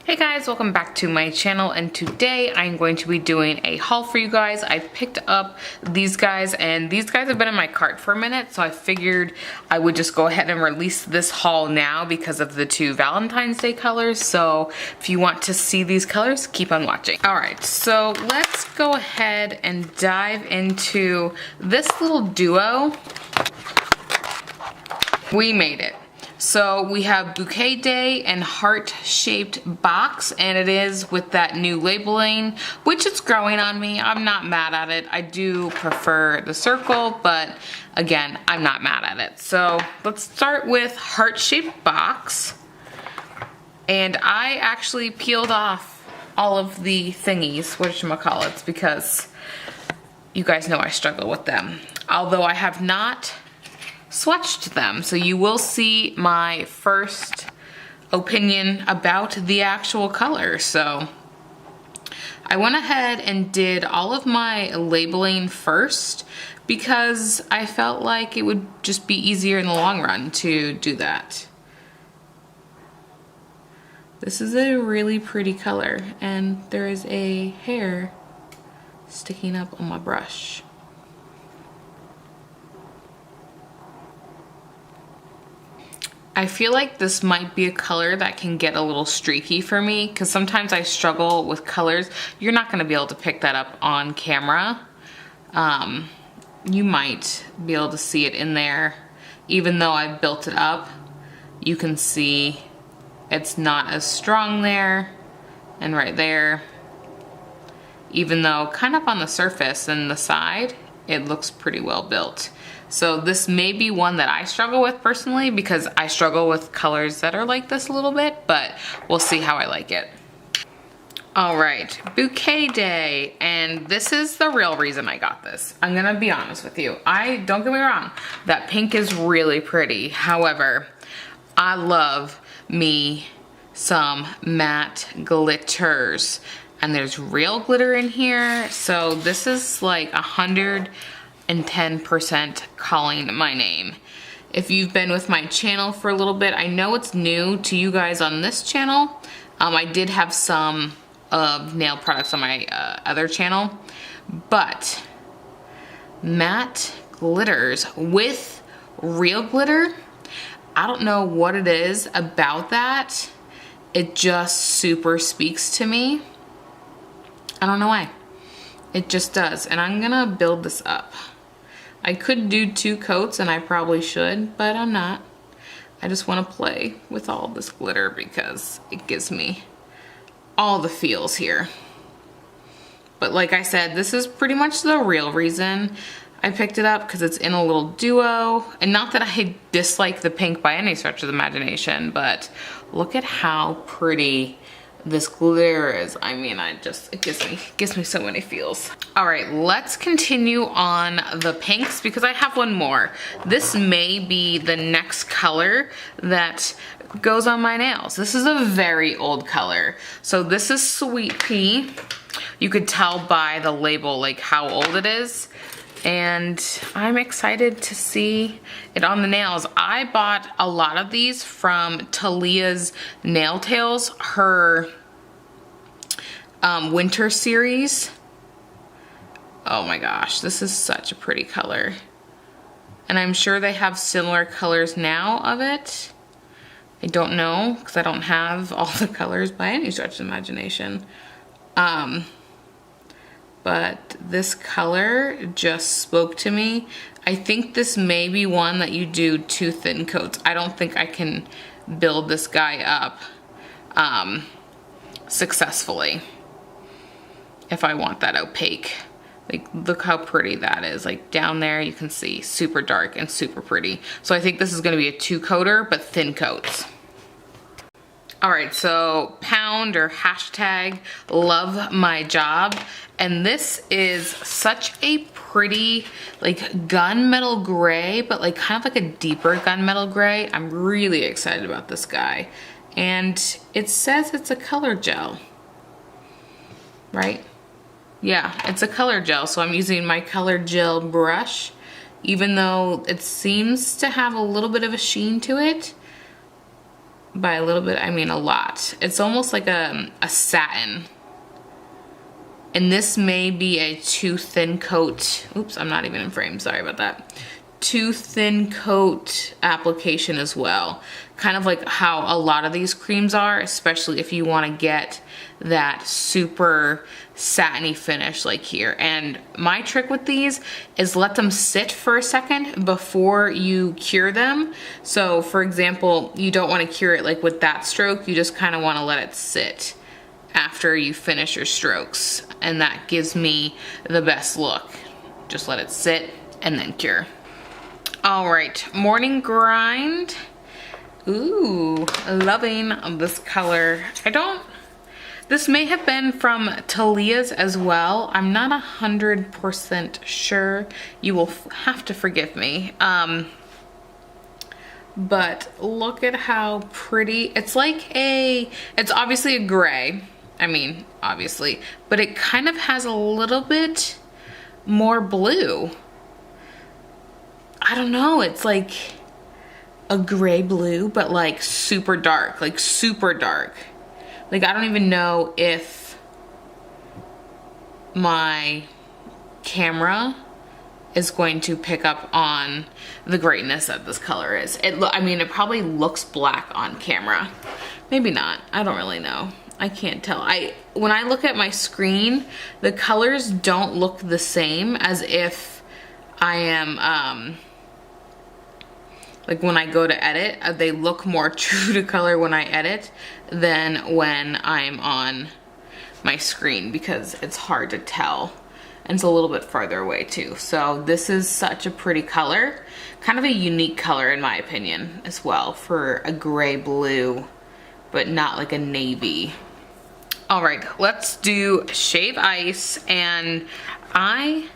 Hey guys, welcome back to my channel, and today I'm going to be doing a haul for you guys. I picked up these guys, and these guys have been in my cart for a minute, so I figured I would just go ahead and release this haul now because of the two Valentine's Day colors. So if you want to see these colors, keep on watching. Alright, so let's go ahead and dive into this little duo. We made it. So we have Bouquet Day and HeartShaped Box, and it is with that new labeling, which is growing on me. I'm not mad at it. I do prefer the circle, but again, I'm not mad at it. So let's start with HeartShaped Box. And I actually peeled off all of the thingies, whatchamacallits, because you guys know I struggle with them. Although I have not swatched them, so you will see my first opinion about the actual color. So I went ahead and did all of my labeling first because I felt like it would just be easier in the long run to do that. This is a really pretty color, and there is a hair sticking up on my brush. I feel like this might be a color that can get a little streaky for me because sometimes I struggle with colors. You're not going to be able to pick that up on camera. You might be able to see it in there. Even though I've built it up, you can see it's not as strong there and right there. Even though kind of on the surface and the side, it looks pretty well built. So this may be one that I struggle with personally because I struggle with colors that are like this a little bit, but we'll see how I like it. All right, Bouquet Day, and this is the real reason I got this. I'm gonna be honest with you. Don't get me wrong, that pink is really pretty. However, I love me some matte glitters, and there's real glitter in here. So this is like 110% calling my name. If you've been with my channel for a little bit, I know it's new to you guys on this channel. I did have some nail products on my other channel, but matte glitters with real glitter, I don't know what it is about that. It just super speaks to me. I don't know why. It just does, and I'm gonna build this up. I could do 2 coats, and I probably should, but I'm not. I just want to play with all this glitter because it gives me all the feels here. But like I said, this is pretty much the real reason I picked it up, because it's in a little duo. And not that I dislike the pink by any stretch of the imagination, but look at how pretty this glitter is. I mean, it gives me so many feels. All right, let's continue on the pinks because I have one more. This may be the next color that goes on my nails. This is a very old color. So this is Sweet Pea. You could tell by the label like how old it is. And I'm excited to see it on the nails. I bought a lot of these from Talia's Nail Tales, her winter series. Oh my gosh, this is such a pretty color. And I'm sure they have similar colors now of it. I don't know, because I don't have all the colors by any stretch of imagination. But this color just spoke to me. I think this may be one that you do 2 thin coats. I don't think I can build this guy up successfully if I want that opaque. Like, look how pretty that is. Like, down there you can see super dark and super pretty. So I think this is gonna be a 2-coater, but thin coats. All right, so pound or hashtag love my job. And this is such a pretty, like, gunmetal gray, but like kind of like a deeper gunmetal gray. I'm really excited about this guy. And it says it's a color gel, right? Yeah, it's a color gel. So I'm using my color gel brush, even though it seems to have a little bit of a sheen to it. By a little bit, I mean a lot. It's almost like a satin. And this may be a too thin coat. Oops, I'm not even in frame, sorry about that. Too thin coat application as well. Kind of like how a lot of these creams are, especially if you want to get that super satiny finish like here. And my trick with these is let them sit for a second before you cure them. So for example, you don't want to cure it like with that stroke, you just kind of want to let it sit after you finish your strokes. And that gives me the best look. Just let it sit and then cure. All right, Morning Grind. Ooh, loving this color. This may have been from Talia's as well. I'm not 100% sure. You will have to forgive me. But look at how pretty. It's obviously a gray. I mean, obviously, but it kind of has a little bit more blue. I don't know, it's like a gray blue, but like super dark, like super dark. Like I don't even know if my camera is going to pick up on the greatness that this color is. I mean, it probably looks black on camera. Maybe not, I don't really know. I can't tell. When I look at my screen, the colors don't look the same as if I am, like when I go to edit, they look more true to color when I edit than when I'm on my screen because it's hard to tell. And it's a little bit farther away too. So this is such a pretty color. Kind of a unique color in my opinion as well for a gray blue, but not like a navy. All right, let's do Shave Ice, and I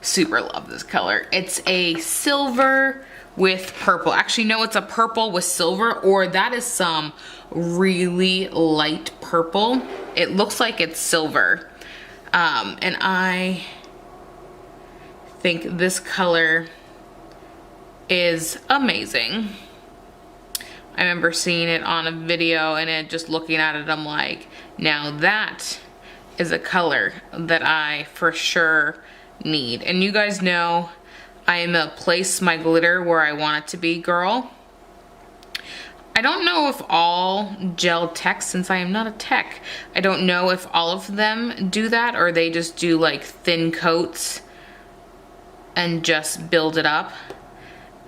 super love this color. It's a silver with purple. Actually, no, it's a purple with silver, or that is some really light purple. It looks like it's silver. And I think this color is amazing. I remember seeing it on a video and just looking at it, I'm like, now that is a color that I for sure need. And you guys know I am a place my glitter where I want it to be girl. I don't know if all gel techs, since I am not a tech, I don't know if all of them do that or they just do like thin coats and just build it up.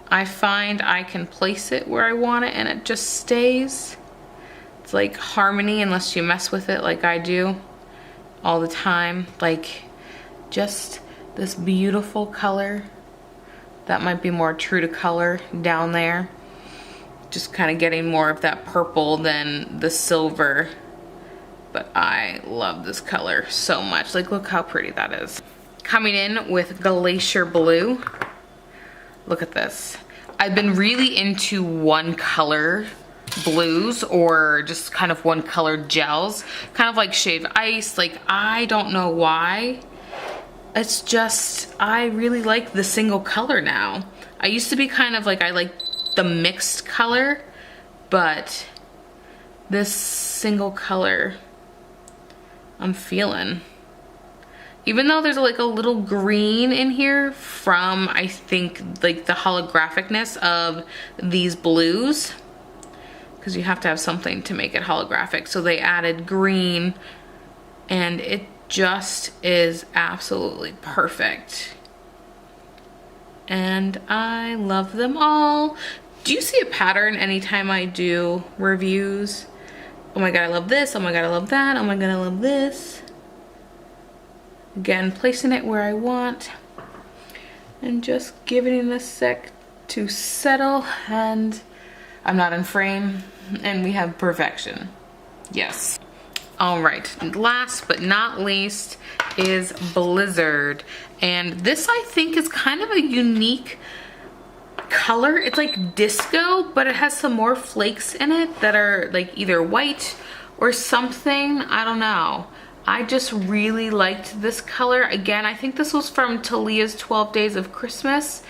I find I can place it where I want it and it just stays. It's like harmony unless you mess with it like I do all the time. Like just this beautiful color that might be more true to color down there. Just kind of getting more of that purple than the silver. But I love this color so much. Like look how pretty that is. Coming in with Glacier Blue. Look at this. I've been really into one color blues or just kind of one color gels. Kind of like Shave Ice. Like I don't know why. It's just, I really like the single color now. I used to be kind of like, I like the mixed color, but this single color I'm feeling. Even though there's like a little green in here from, I think, like the holographicness of these blues, because you have to have something to make it holographic. So they added green and it just is absolutely perfect. And I love them all. Do you see a pattern anytime I do reviews? Oh my god, I love this. Oh my god, I love that. Oh my god, I love this. Again, placing it where I want and just giving it a sec to settle, and I'm not in frame and we have perfection. Yes. All right, last but not least is Blizzard. And this I think is kind of a unique color. It's like disco, but it has some more flakes in it that are like either white or something. I don't know. I just really liked this color. Again, I think this was from Talia's 12 Days of Christmas.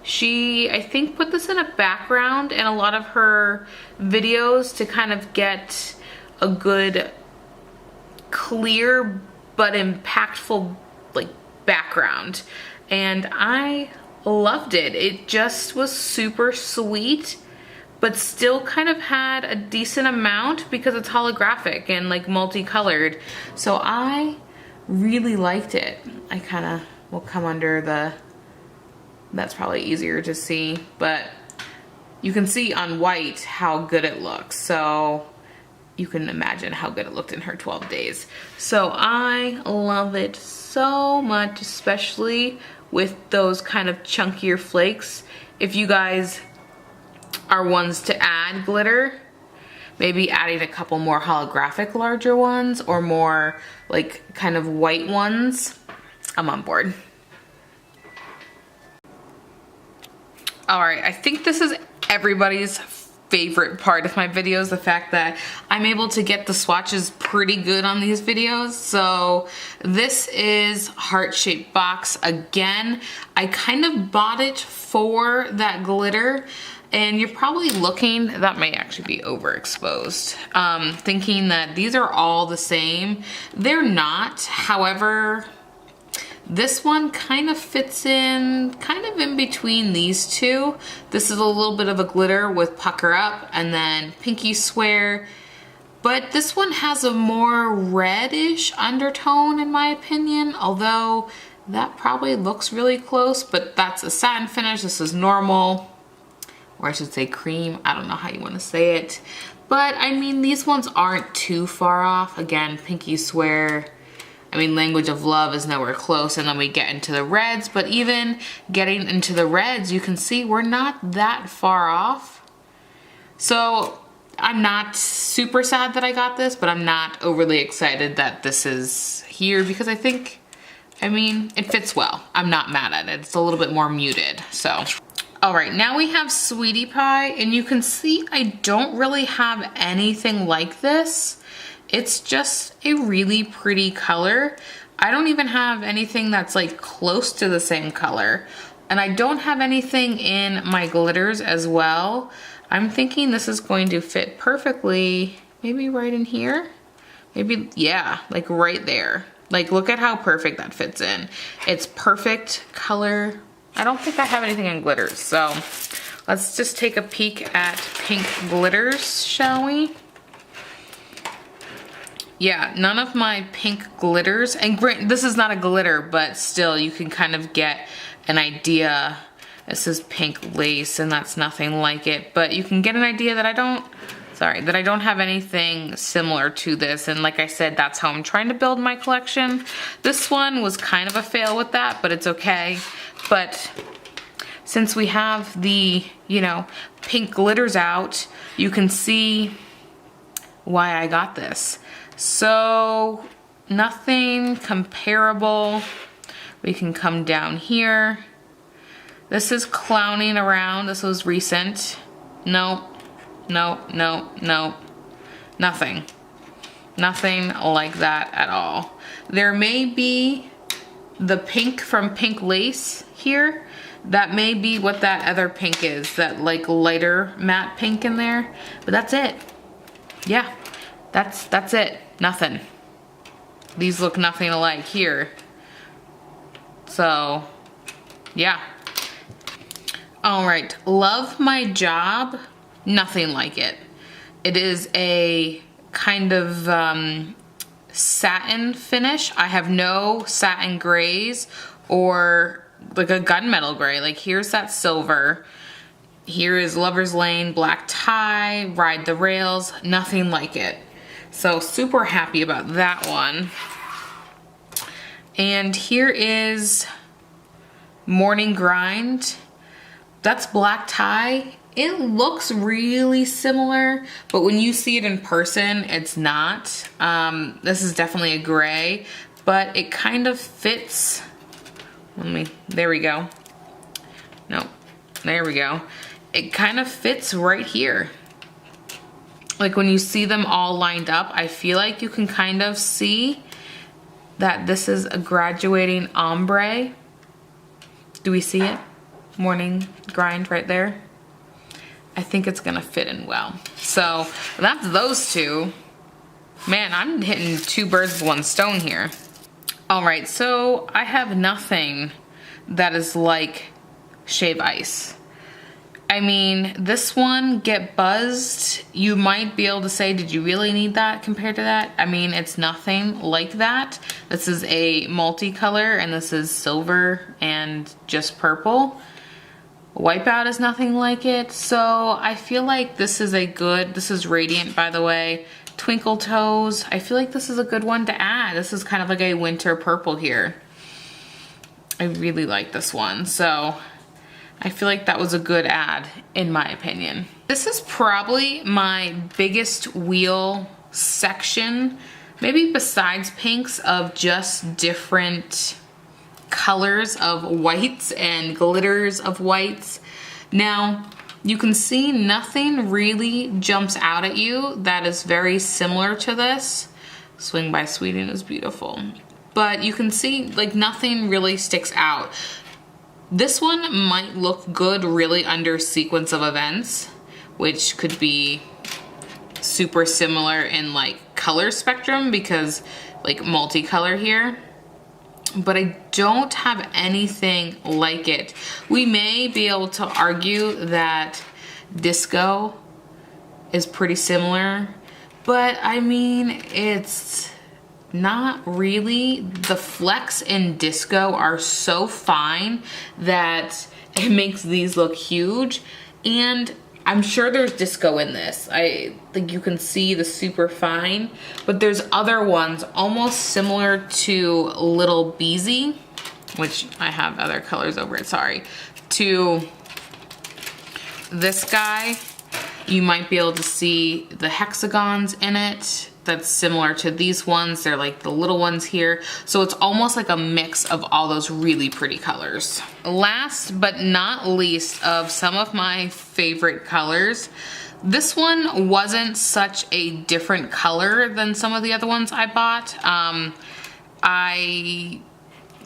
She, I think, put this in a background in a lot of her videos to kind of get a good, clear but impactful like background. And I loved it. It just was super sweet, but still kind of had a decent amount because it's holographic and like multicolored. So I really liked it. I kind of will come under the, that's probably easier to see, but you can see on white how good it looks. So you can imagine how good it looked in her 12 days. So I love it so much, especially with those kind of chunkier flakes. If you guys are ones to add glitter, maybe adding a couple more holographic larger ones or more like kind of white ones, I'm on board. All right, I think this is everybody's favorite part of my videos, the fact that I'm able to get the swatches pretty good on these videos. So this is HeartShaped Box. Again, I kind of bought it for that glitter, and you're probably looking, that may actually be overexposed, thinking that these are all the same. They're not. However, this one kind of fits in, kind of in between these two. This is a little bit of a glitter with Pucker Up and then Pinky Swear. But this one has a more reddish undertone in my opinion, although that probably looks really close, but that's a satin finish. This is normal, or I should say cream. I don't know how you want to say it. But I mean, these ones aren't too far off. Again, Pinky Swear, I mean, Language of Love is nowhere close, and then we get into the reds, but even getting into the reds, you can see we're not that far off. So I'm not super sad that I got this, but I'm not overly excited that this is here because I think, I mean, it fits well. I'm not mad at it. It's a little bit more muted, so. All right, now we have Sweetie Pie, and you can see I don't really have anything like this. It's just a really pretty color. I don't even have anything that's like close to the same color. And I don't have anything in my glitters as well. I'm thinking this is going to fit perfectly, maybe right in here. Maybe, yeah, like right there. Like, look at how perfect that fits in. It's perfect color. I don't think I have anything in glitters, so let's just take a peek at pink glitters, shall we? Yeah, none of my pink glitters, and this is not a glitter, but still you can kind of get an idea. This is pink lace and that's nothing like it, but you can get an idea that I don't have anything similar to this. And like I said, that's how I'm trying to build my collection. This one was kind of a fail with that, but it's okay. But since we have the, you know, pink glitters out, you can see why I got this. So nothing comparable. We can come down here. This is Clowning Around. This was recent. Nope, nope, nope, nope. Nothing. Nothing like that at all. There may be the pink from Pink Lace here. That may be what that other pink is, that like lighter matte pink in there, but that's it. Yeah, that's it. Nothing. These look nothing alike here. So, yeah. All right, Love My Job, nothing like it. It is a kind of satin finish. I have no satin grays or like a gunmetal gray. Like, here's that silver. Here is Lover's Lane, Black Tie, Ride the Rails, nothing like it. So super happy about that one. And here is Morning Grind. That's Black Tie. It looks really similar, but when you see it in person, it's not. This is definitely a gray, but it kind of fits. There we go. No, there we go. It kind of fits right here. Like when you see them all lined up, I feel like you can kind of see that this is a graduating ombre. Do we see it? morning grind right there. I think it's gonna fit in well. So that's those two. Man, I'm hitting 2 birds with 1 stone here. All right, so I have nothing that is like Shave Ice. I mean, this one, Get Buzzed, you might be able to say, did you really need that compared to that? I mean, it's nothing like that. This is a multicolor, and this is silver and just purple. Wipeout is nothing like it, so I feel like this is a good, this is Radiant, by the way. Twinkle Toes, I feel like this is a good one to add. This is kind of like a winter purple here. I really like this one, so I feel like that was a good add, in my opinion. This is probably my biggest wheel section, maybe besides pinks, of just different colors of whites and glitters of whites. Now, you can see nothing really jumps out at you that is very similar to this. Swing by Sweden is beautiful. But you can see like nothing really sticks out. This one might look good really under Sequence of Events, which could be super similar in like color spectrum because like multicolor here. But I don't have anything like it. We may be able to argue that Disco is pretty similar, but I mean, it's not really. The flecks in Disco are so fine that it makes these look huge, and I'm sure there's Disco in this. I think you can see the super fine, but there's other ones almost similar to Little Beezy, which I have other colors over it, sorry, to this guy. You might be able to see the hexagons in it. That's similar to these ones. They're like the little ones here. So it's almost like a mix of all those really pretty colors. Last but not least of some of my favorite colors, this one wasn't such a different color than some of the other ones I bought. I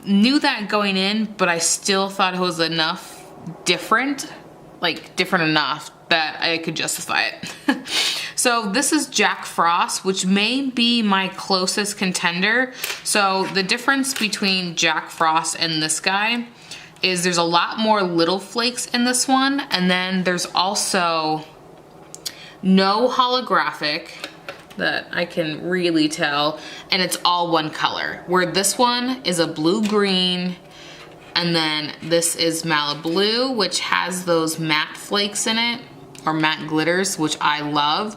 knew that going in, but I still thought it was enough different, like different enough that I could justify it. So this is Jack Frost, which may be my closest contender. So the difference between Jack Frost and this guy is there's a lot more little flakes in this one, and then there's also no holographic that I can really tell, and it's all one color, where this one is a blue-green, and then this is Malibu, which has those matte flakes in it, or matte glitters, which I love.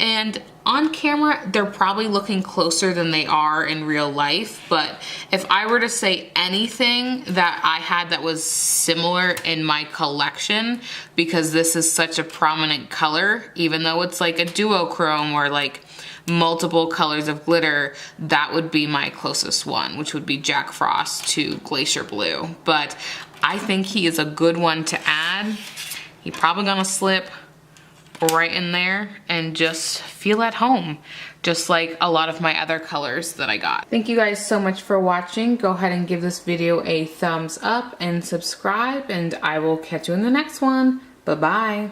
And on camera, they're probably looking closer than they are in real life, but if I were to say anything that I had that was similar in my collection, because this is such a prominent color, even though it's like a duochrome or like multiple colors of glitter, that would be my closest one, which would be Jack Frost to Glacier Blue. But I think he is a good one to add. He's probably gonna slip right in there and just feel at home, just like a lot of my other colors that I got. Thank you guys so much for watching. Go ahead and give this video a thumbs up and subscribe, and I will catch you in the next one. Bye-bye.